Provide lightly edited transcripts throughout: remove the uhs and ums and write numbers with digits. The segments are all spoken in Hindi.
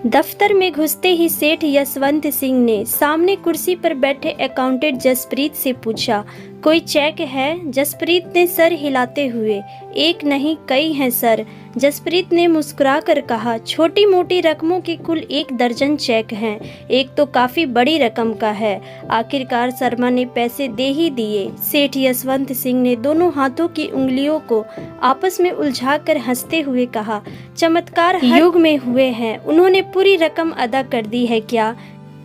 दफ्तर में घुसते ही सेठ यशवंत सिंह ने सामने कुर्सी पर बैठे अकाउंटेंट जसप्रीत से पूछा, कोई चेक है? जसप्रीत ने सर हिलाते हुए, एक नहीं कई हैं सर। जसप्रीत ने मुस्कुराकर कहा, छोटी मोटी रकमों के कुल 1 दर्जन चेक हैं, एक तो काफी बड़ी रकम का है। आखिरकार शर्मा ने पैसे दे ही दिए। सेठ यशवंत सिंह ने दोनों हाथों की उंगलियों को आपस में उलझाकर हंसते हुए कहा, चमत्कार हर युग में हुए हैं। उन्होंने पूरी रकम अदा कर दी है क्या?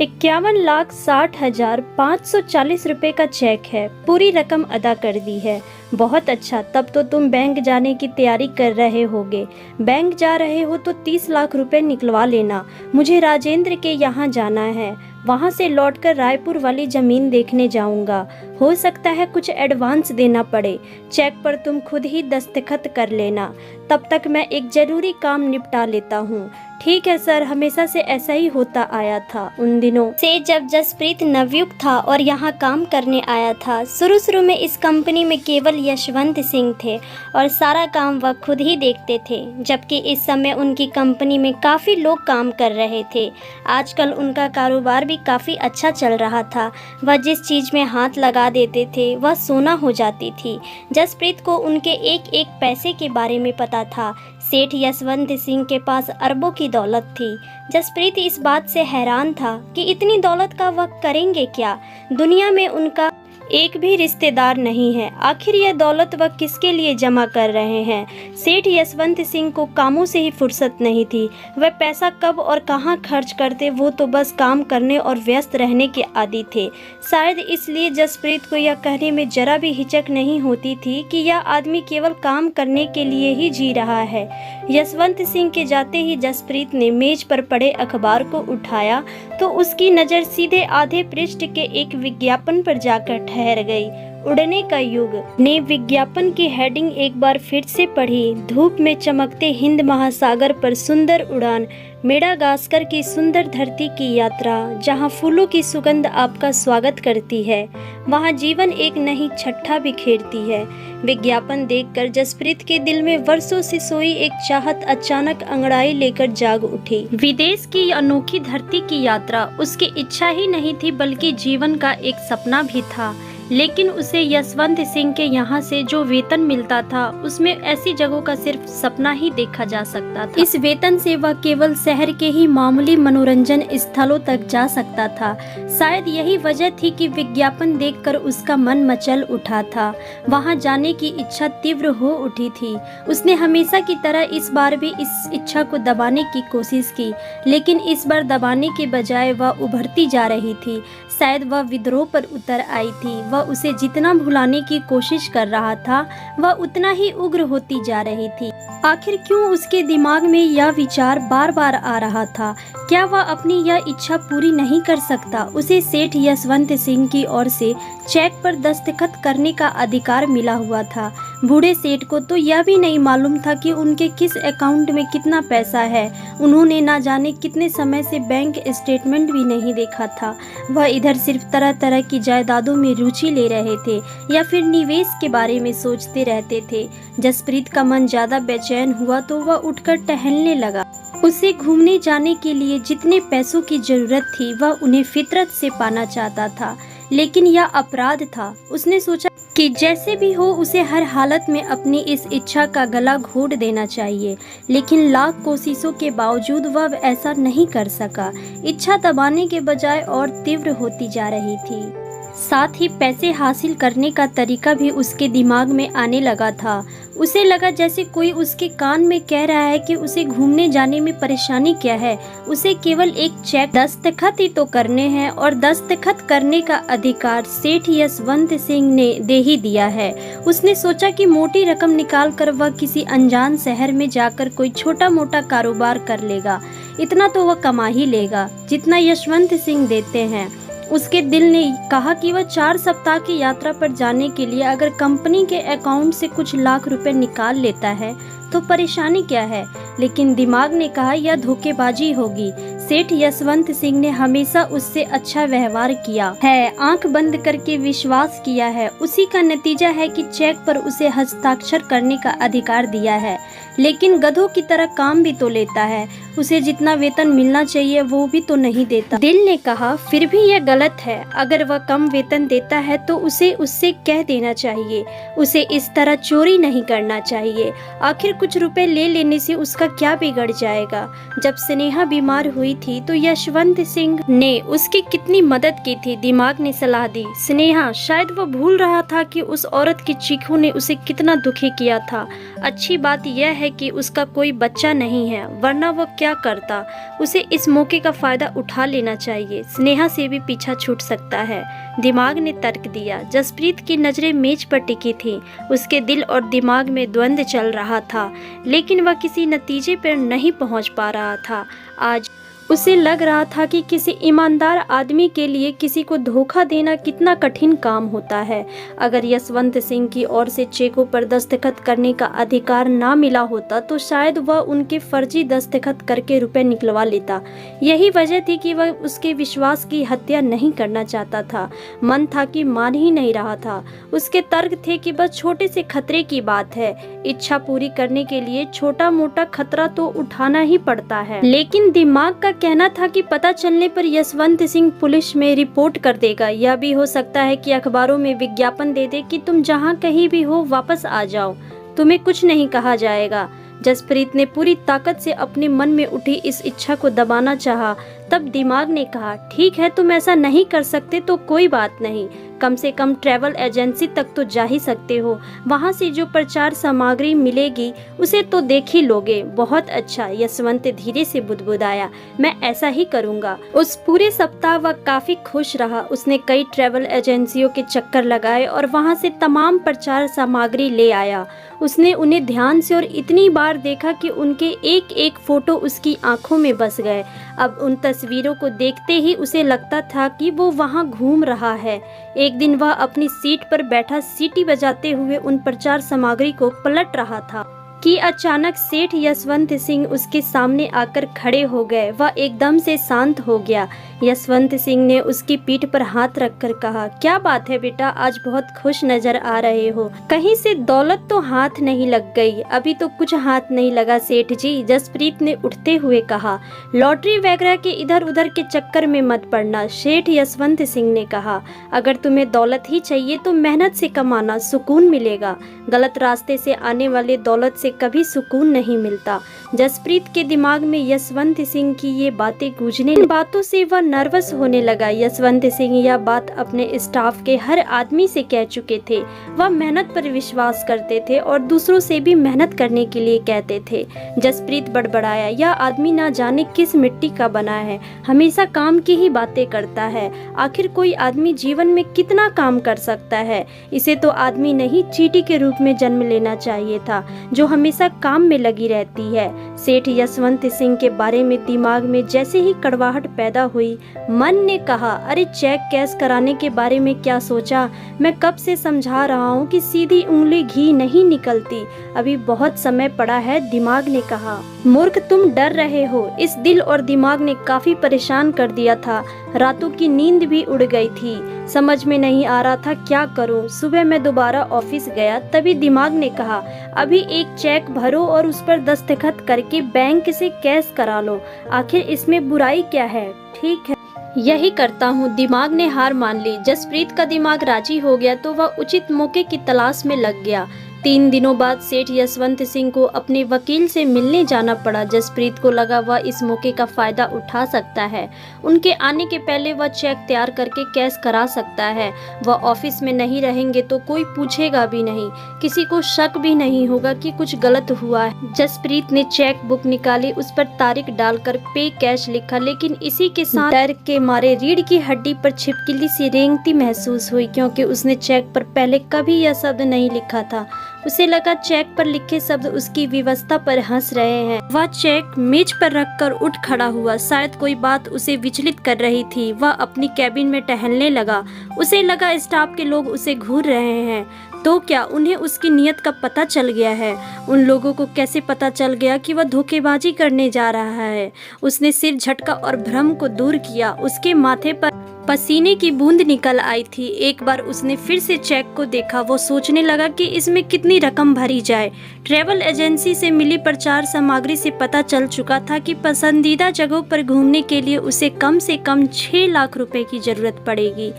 51,60,540 रुपए का चेक है, पूरी रकम अदा कर दी है। बहुत अच्छा, तब तो तुम बैंक जाने की तैयारी कर रहे होगे। बैंक जा रहे हो तो 30 लाख रुपए निकलवा लेना। मुझे राजेंद्र के यहाँ जाना है, वहाँ से लौटकर रायपुर वाली जमीन देखने जाऊंगा। हो सकता है कुछ एडवांस देना पड़े। चेक पर तुम खुद ही दस्तखत कर लेना, तब तक मैं एक जरूरी काम निपटा लेता हूँ। ठीक है सर, हमेशा से ऐसा ही होता आया था। उन दिनों से जब जसप्रीत नवयुक्त था और यहाँ काम करने आया था, शुरू में इस कंपनी में केवल यशवंत सिंह थे और सारा काम वह खुद ही देखते थे, जबकि इस समय उनकी कंपनी में काफ़ी लोग काम कर रहे थे। आजकल उनका कारोबार भी काफ़ी अच्छा चल रहा था। वह जिस चीज़ में हाथ लगा देते थे वह सोना हो जाती थी। जसप्रीत को उनके एक एक पैसे के बारे में पता था। सेठ यशवंत सिंह के पास अरबों की दौलत थी। जसप्रीत इस बात से हैरान था कि इतनी दौलत का वह करेंगे क्या। दुनिया में उनका एक भी रिश्तेदार नहीं है। आखिर यह दौलत वह किसके लिए जमा कर रहे हैं? सेठ यशवंत सिंह को कामों से ही फुर्सत नहीं थी। वह पैसा कब और कहां खर्च करते, वो तो बस काम करने और व्यस्त रहने के आदी थे। शायद इसलिए जसप्रीत को यह कहने में जरा भी हिचक नहीं होती थी कि यह आदमी केवल काम करने के लिए ही जी रहा है। यशवंत सिंह के जाते ही जसप्रीत ने मेज पर पड़े अखबार को उठाया तो उसकी नज़र सीधे आधे पृष्ठ के एक विज्ञापन पर जाकर ठहर गई। उड़ने का युग ने विज्ञापन की हेडिंग एक बार फिर से पढ़ी। धूप में चमकते हिंद महासागर पर सुंदर उड़ान, मेडागास्कर की सुंदर धरती की यात्रा, जहां फूलों की सुगंध आपका स्वागत करती है, वहां जीवन एक नई छठा बिखेरती है। विज्ञापन देखकर जसप्रीत के दिल में वर्षों से सोई एक चाहत अचानक अंगड़ाई लेकर जाग उठी। विदेश की अनोखी धरती की यात्रा उसकी इच्छा ही नहीं थी, बल्कि जीवन का एक सपना भी था। लेकिन उसे यशवंत सिंह के यहाँ से जो वेतन मिलता था, उसमें ऐसी जगहों का सिर्फ सपना ही देखा जा सकता था। इस वेतन से वह केवल शहर के ही मामूली मनोरंजन स्थलों तक जा सकता था। शायद यही वजह थी कि विज्ञापन देखकर उसका मन मचल उठा था। वहां जाने की इच्छा तीव्र हो उठी थी। उसने हमेशा की तरह इस बार भी इस इच्छा को दबाने की कोशिश की, लेकिन इस बार दबाने के बजाय वह उभरती जा रही थी। शायद वह विद्रोह पर उतर आई थी। वह उसे जितना भुलाने की कोशिश कर रहा था, वह उतना ही उग्र होती जा रही थी। आखिर क्यों उसके दिमाग में यह विचार बार बार आ रहा था? क्या वह अपनी यह इच्छा पूरी नहीं कर सकता? उसे सेठ यशवंत सिंह की ओर से चेक पर दस्तखत करने का अधिकार मिला हुआ था। बूढ़े सेठ को तो यह भी नहीं मालूम था कि उनके किस अकाउंट में कितना पैसा है। उन्होंने ना जाने कितने समय से बैंक स्टेटमेंट भी नहीं देखा था। वह इधर सिर्फ तरह तरह की जायदादों में रुचि ले रहे थे या फिर निवेश के बारे में सोचते रहते थे। जसप्रीत का मन ज्यादा बेचैन हुआ तो वह उठकर टहलने लगा। उसे घूमने जाने के लिए जितने पैसों की जरूरत थी, वह उन्हें फितरत से पाना चाहता था, लेकिन यह अपराध था। उसने सोचा कि जैसे भी हो उसे हर हालत में अपनी इस इच्छा का गला घोट देना चाहिए, लेकिन लाख कोशिशों के बावजूद वह ऐसा नहीं कर सका। इच्छा दबाने के बजाय और तीव्र होती जा रही थी। साथ ही पैसे हासिल करने का तरीका भी उसके दिमाग में आने लगा था। उसे लगा जैसे कोई उसके कान में कह रहा है कि उसे घूमने जाने में परेशानी क्या है, उसे केवल एक चेक दस्तखत ही तो करने हैं और दस्तखत करने का अधिकार सेठ यशवंत सिंह ने दे ही दिया है। उसने सोचा कि मोटी रकम निकाल कर वह किसी अनजान शहर में जाकर कोई छोटा मोटा कारोबार कर लेगा। इतना तो वह कमा ही लेगा जितना यशवंत सिंह देते हैं। उसके दिल ने कहा कि वह 4 सप्ताह की यात्रा पर जाने के लिए अगर कंपनी के अकाउंट से कुछ लाख रुपए निकाल लेता है तो परेशानी क्या है, लेकिन दिमाग ने कहा यह धोखेबाजी होगी। सेठ यशवंत सिंह ने हमेशा उससे अच्छा व्यवहार किया है, आंख बंद करके विश्वास किया है। उसी का नतीजा है कि चेक पर उसे हस्ताक्षर करने का अधिकार दिया है। लेकिन गधों की तरह काम भी तो लेता है, उसे जितना वेतन मिलना चाहिए वो भी तो नहीं देता। दिल ने कहा, फिर भी यह गलत है। अगर वह कम वेतन देता है तो उसे उससे कह देना चाहिए। उसे इस तरह चोरी नहीं करना चाहिए। आखिर कुछ रुपए ले लेने से उसका क्या बिगड़ जाएगा। जब स्नेहा बीमार हुई थी तो यशवंत सिंह ने उसकी कितनी मदद की थी। दिमाग ने सलाह दी, स्नेहा, शायद वह भूल रहा था कि उस औरत की चीखों ने उसे कितना दुखी किया था। अच्छी बात यह है कि उसका कोई बच्चा नहीं है, वरना वह क्या करता। उसे इस मौके का फायदा उठा लेना चाहिए। स्नेहा से भी पीछा छूट सकता है, दिमाग ने तर्क दिया। जसप्रीत की नजरें मेज पर टिकी थीं। उसके दिल और दिमाग में द्वंद्व चल रहा था, लेकिन वह किसी नतीजे पर नहीं पहुंच पा रहा था। आज उसे लग रहा था कि किसी ईमानदार आदमी के लिए किसी को धोखा देना कितना कठिन काम होता है। अगर यशवंत सिंह की ओर से चेकों पर दस्तखत करने का अधिकार ना मिला होता तो शायद वह उनके फर्जी दस्तखत करके रुपए निकलवा लेता। यही वजह थी कि वह उसके विश्वास की हत्या नहीं करना चाहता था। मन था कि मान ही नहीं रहा था। उसके तर्क थे कि बस छोटे से खतरे की बात है। इच्छा पूरी करने के लिए छोटा मोटा खतरा तो उठाना ही पड़ता है। लेकिन दिमाग का कहना था कि पता चलने पर यशवंत सिंह पुलिस में रिपोर्ट कर देगा। यह भी हो सकता है कि अखबारों में विज्ञापन दे दे कि तुम जहां कहीं भी हो वापस आ जाओ, तुम्हें कुछ नहीं कहा जाएगा। जसप्रीत ने पूरी ताकत से अपने मन में उठी इस इच्छा को दबाना चाहा। तब दिमाग ने कहा, ठीक है, तुम ऐसा नहीं कर सकते तो कोई बात नहीं, कम से कम ट्रैवल एजेंसी तक तो जा ही सकते हो। वहाँ से जो प्रचार सामग्री मिलेगी उसे तो देख ही लोगे। बहुत अच्छा, यशवंत धीरे से बुदबुदाया, मैं ऐसा ही करूँगा। उस पूरे सप्ताह वह काफी खुश रहा। उसने कई ट्रैवल एजेंसियों के चक्कर लगाए और वहाँ से तमाम प्रचार सामग्री ले आया। उसने उन्हें ध्यान से और इतनी बार देखा कि उनके एक एक फोटो उसकी आंखों में बस गए। अब उन तस्वीरों को देखते ही उसे लगता था कि वो वहाँ घूम रहा है। एक दिन वह अपनी सीट पर बैठा सीटी बजाते हुए उन प्रचार सामग्री को पलट रहा था कि अचानक सेठ यशवंत सिंह उसके सामने आकर खड़े हो गए। वह एकदम से शांत हो गया। यशवंत सिंह ने उसकी पीठ पर हाथ रखकर कहा, क्या बात है बेटा, आज बहुत खुश नजर आ रहे हो। कहीं से दौलत तो हाथ नहीं लग गई? अभी तो कुछ हाथ नहीं लगा सेठ जी, जसप्रीत ने उठते हुए कहा। लॉटरी वगैरह के इधर उधर के चक्कर में मत पड़ना, सेठ यशवंत सिंह ने कहा। अगर तुम्हें दौलत ही चाहिए तो मेहनत से कमाना, सुकून मिलेगा। गलत रास्ते से आने वाले दौलत से कभी सुकून नहीं मिलता। जसप्रीत के दिमाग में यशवंत सिंह की ये बातें गूंजने, इन बातों से वह नर्वस होने लगा। यशवंत सिंह यह बात अपने स्टाफ के हर आदमी से कह चुके थे। वह मेहनत पर विश्वास करते थे और दूसरों से भी मेहनत करने के लिए कहते थे। जसप्रीत बड़बड़ाया, यह आदमी ना जाने किस मिट्टी का बना है, हमेशा काम की ही बातें करता है। आखिर कोई आदमी जीवन में कितना काम कर सकता है? इसे तो आदमी नहीं, चींटी के रूप में जन्म लेना चाहिए था, जो हमेशा काम में लगी रहती है। सेठ यशवंत सिंह के बारे में दिमाग में जैसे ही कड़वाहट पैदा हुई, मन ने कहा, अरे चेक कैश कराने के बारे में क्या सोचा? मैं कब से समझा रहा हूँ कि सीधी उंगली घी नहीं निकलती, अभी बहुत समय पड़ा है। दिमाग ने कहा, मूर्ख, तुम डर रहे हो। इस दिल और दिमाग ने काफी परेशान कर दिया था। रातों की नींद भी उड़ गई थी। समझ में नहीं आ रहा था क्या करूं। सुबह मैं दोबारा ऑफिस गया, तभी दिमाग ने कहा, अभी एक चेक भरो और उस पर दस्तखत करके बैंक से कैश करा लो। आखिर इसमें बुराई क्या है? ठीक है, यही करता हूँ। दिमाग ने हार मान ली। जसप्रीत का दिमाग राजी हो गया तो वह उचित मौके की तलाश में लग गया। 3 दिनों बाद सेठ यशवंत सिंह को अपने वकील से मिलने जाना पड़ा। जसप्रीत को लगा वह इस मौके का फायदा उठा सकता है। उनके आने के पहले वह चेक तैयार करके कैश करा सकता है। वह ऑफिस में नहीं रहेंगे तो कोई पूछेगा भी नहीं, किसी को शक भी नहीं होगा कि कुछ गलत हुआ है। जसप्रीत ने चेक बुक निकाली, उस पर तारीख डालकर पे कैश लिखा, लेकिन इसी के साथ डर के मारे रीढ़ की हड्डी पर छिपकली सी रेंगती महसूस हुई, क्योंकि उसने चेक पर पहले कभी यह शब्द नहीं लिखा था। उसे लगा चेक पर लिखे शब्द उसकी व्यवस्था पर हंस रहे हैं। वह चेक मेज पर रखकर उठ खड़ा हुआ। शायद कोई बात उसे विचलित कर रही थी। वह अपनी कैबिन में टहलने लगा। उसे लगा स्टाफ के लोग उसे घूर रहे हैं। तो क्या उन्हें उसकी नीयत का पता चल गया है? उन लोगों को कैसे पता चल गया कि वह धोखेबाजी करने जा रहा है? उसने सिर झटका और भ्रम को दूर किया। उसके माथे पर पसीने की बूंद निकल आई थी। एक बार उसने फिर से चेक को देखा। वो सोचने लगा कि इसमें कितनी रकम भरी जाए। ट्रैवल एजेंसी से मिली प्रचार सामग्री से पता चल चुका था कि पसंदीदा जगहों पर घूमने के लिए उसे कम से कम 6 लाख रुपए की जरूरत पड़ेगी।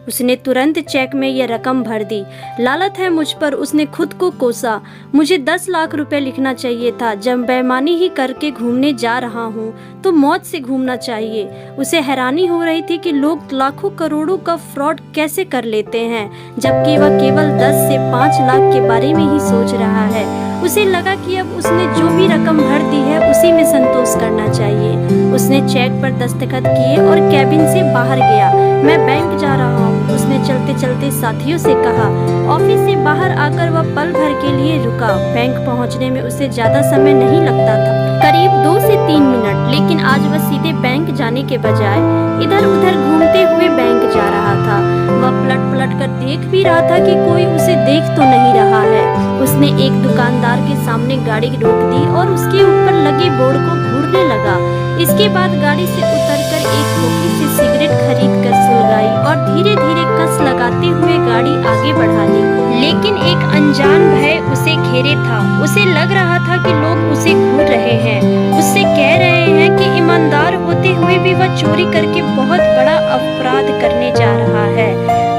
उसने तुरंत चेक में यह रकम भर दी। लालत है मुझ पर, उसने खुद को कोसा। मुझे 10 लाख रुपए लिखना चाहिए था। जब बेईमानी ही करके घूमने जा रहा हूँ तो मौत से घूमना चाहिए। उसे हैरानी हो रही थी कि लोग लाखों करोड़ों का फ्रॉड कैसे कर लेते हैं, जबकि वह केवल 10 से 5 लाख के बारे में ही सोच रहा है। उसे लगा कि अब उसने जो भी रकम भर दी है उसी में संतोष करना चाहिए। उसने चेक पर दस्तखत किए और कैबिन से बाहर गया। मैं बैंक जा रहा हूँ, उसने चलते चलते साथियों से कहा। ऑफिस से बाहर आकर वह पल भर के लिए रुका। बैंक पहुँचने में उसे ज्यादा समय नहीं लगता था, करीब 2 से 3 मिनट। लेकिन आज वह सीधे बैंक जाने के बजाय इधर उधर घूमते हुए बैंक जा रहा था। वह पलट पलट कर देख भी रहा था कि कोई उसे देख तो नहीं रहा है। उसने एक दुकानदार के सामने गाड़ी रोक दी और उसके ऊपर लगे बोर्ड को घूरने लगा। इसके बाद गाड़ी से उतरकर एक खोखी से सिगरेट खरीद कर सुलगाई और धीरे धीरे कस लगाते हुए गाड़ी आगे बढ़ा दी। लेकिन एक अनजान भय उसे घेरे था। उसे लग रहा था कि लोग उसे घूर रहे हैं, उससे कह रहे हैं कि ईमानदार होते हुए भी वह चोरी करके बहुत बड़ा अपराध करने जा रहा है।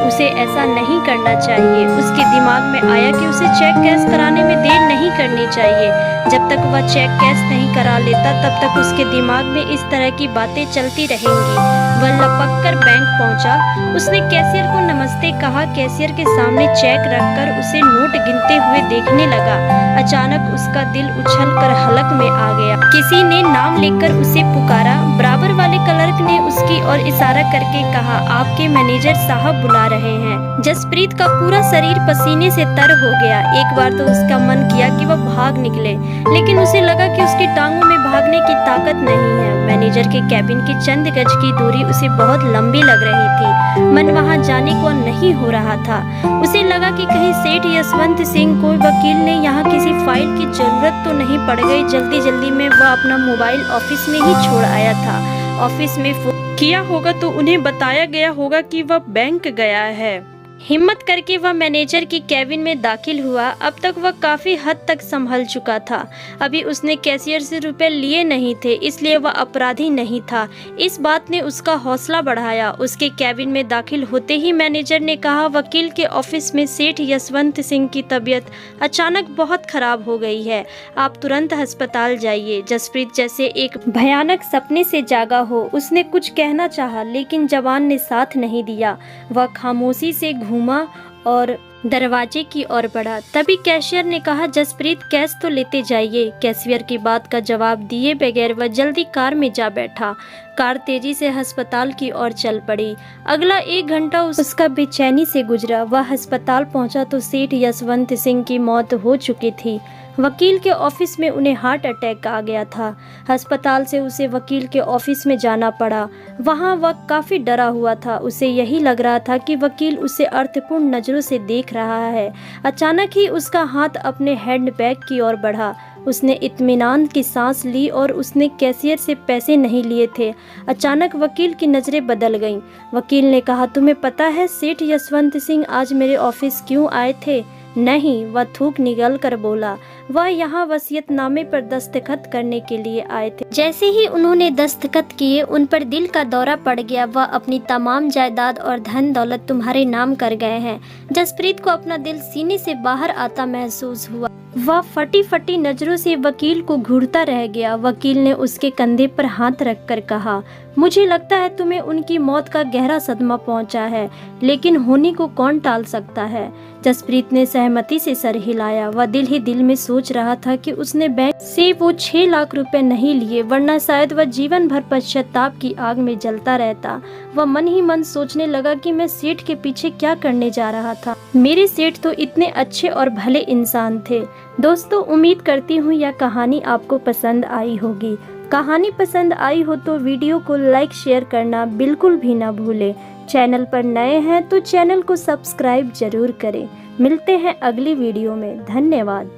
उसे ऐसा नहीं करना चाहिए। उसके दिमाग में आया कि उसे चेक कैश कराने में देर नहीं करनी चाहिए। जब तक वह चेक कैश नहीं करा लेता तब तक उसके दिमाग में इस तरह की बातें चलती रहेंगी। वह लपक कर बैंक पहुंचा। उसने कैशियर को नमस्ते कहा। कैशियर के सामने चेक रखकर उसे नोट गिनते हुए देखने लगा। अचानक उसका दिल उछलकर हलक में आ गया। किसी ने नाम लेकर उसे पुकारा। बराबर वाले क्लर्क ने उसकी ओर इशारा करके कहा, आपके मैनेजर साहब बुला रहे हैं। जसप्रीत का पूरा शरीर पसीने से तर हो गया। एक बार तो उसका मन किया कि वह भाग निकले, लेकिन उसे लगा कि उसकी टांगों में भागने की ताकत नहीं है। मैनेजर के कैबिन की चंद गज की दूरी उसे बहुत लंबी लग रही थी। मन वहां जाने को नहीं हो रहा था। उसे लगा कि कहीं सेठ यशवंत सिंह को वकील ने यहाँ किसी फाइल की जरूरत तो नहीं पड़ गई। जल्दी जल्दी में वह अपना मोबाइल ऑफिस में ही छोड़ आया था। ऑफिस में फोन किया होगा तो उन्हें बताया गया होगा कि वह बैंक गया है। हिम्मत करके वह मैनेजर की कैबिन में दाखिल हुआ। अब तक वह काफी हद तक संभल चुका था। अभी उसने कैशियर से रुपए लिए नहीं थे, इसलिए वह अपराधी नहीं था। इस बात ने उसका हौसला बढ़ाया। उसके कैबिन में दाखिल होते ही मैनेजर ने कहा, वकील के ऑफिस में सेठ यशवंत सिंह की तबीयत अचानक बहुत खराब हो गई है। आप तुरंत अस्पताल जाइए। जसप्रीत जैसे एक भयानक सपने से जागा हो। उसने कुछ कहना चाहा, लेकिन जबान ने साथ नहीं दिया। वह खामोशी से घूमा और दरवाजे की ओर बढ़ा। तभी कैशियर ने कहा, जसप्रीत कैश तो लेते जाइए। कैशियर की बात का जवाब दिए बगैर वह जल्दी कार में जा बैठा। कार तेजी से अस्पताल की ओर चल पड़ी। अगला 1 घंटा उसका बेचैनी से गुजरा। वह अस्पताल पहुंचा तो सेठ यशवंत सिंह की मौत हो चुकी थी। वकील के ऑफिस में उन्हें हार्ट अटैक आ गया था। अस्पताल से उसे वकील के ऑफिस में जाना पड़ा। वहां वह काफी डरा हुआ था। उसे यही लग रहा था कि वकील उसे अर्थपूर्ण नजरों से देख रहा है। अचानक ही उसका हाथ अपने हैंडबैग की ओर बढ़ा। उसने इत्मीनान की सांस ली और उसने कैशियर से पैसे नहीं लिए थे। अचानक वकील की नज़रें बदल गईं। वकील ने कहा, तुम्हें पता है सेठ यशवंत सिंह आज मेरे ऑफिस क्यों आए थे? नहीं, वह थूक निगल कर बोला। वह यहाँ वसीयतनामे पर दस्तखत करने के लिए आए थे। जैसे ही उन्होंने दस्तखत किए उन पर दिल का दौरा पड़ गया। वह अपनी तमाम जायदाद और धन दौलत तुम्हारे नाम कर गए हैं। जसप्रीत को अपना दिल सीने से बाहर आता महसूस हुआ। वह फटी फटी नजरों से वकील को घूरता रह गया। वकील ने उसके कंधे पर हाथ रखकर कहा, मुझे लगता है तुम्हें उनकी मौत का गहरा सदमा पहुंचा है, लेकिन होने को कौन टाल सकता है? जसप्रीत ने सहमति से सर हिलाया। वह दिल ही दिल में सोच रहा था कि उसने बैंक से वो 6 लाख रुपए नहीं लिए, वरना शायद वह जीवन भर पश्चाताप की आग में जलता रहता। वह मन ही मन सोचने लगा कि मैं सेठ के पीछे क्या करने जा रहा था। मेरे सेठ तो इतने अच्छे और भले इंसान थे। दोस्तों, उम्मीद करती हूँ यह कहानी आपको पसंद आई होगी। कहानी पसंद आई हो तो वीडियो को लाइक शेयर करना बिल्कुल भी ना भूलें। चैनल पर नए हैं तो चैनल को सब्सक्राइब जरूर करें। मिलते हैं अगली वीडियो में। धन्यवाद।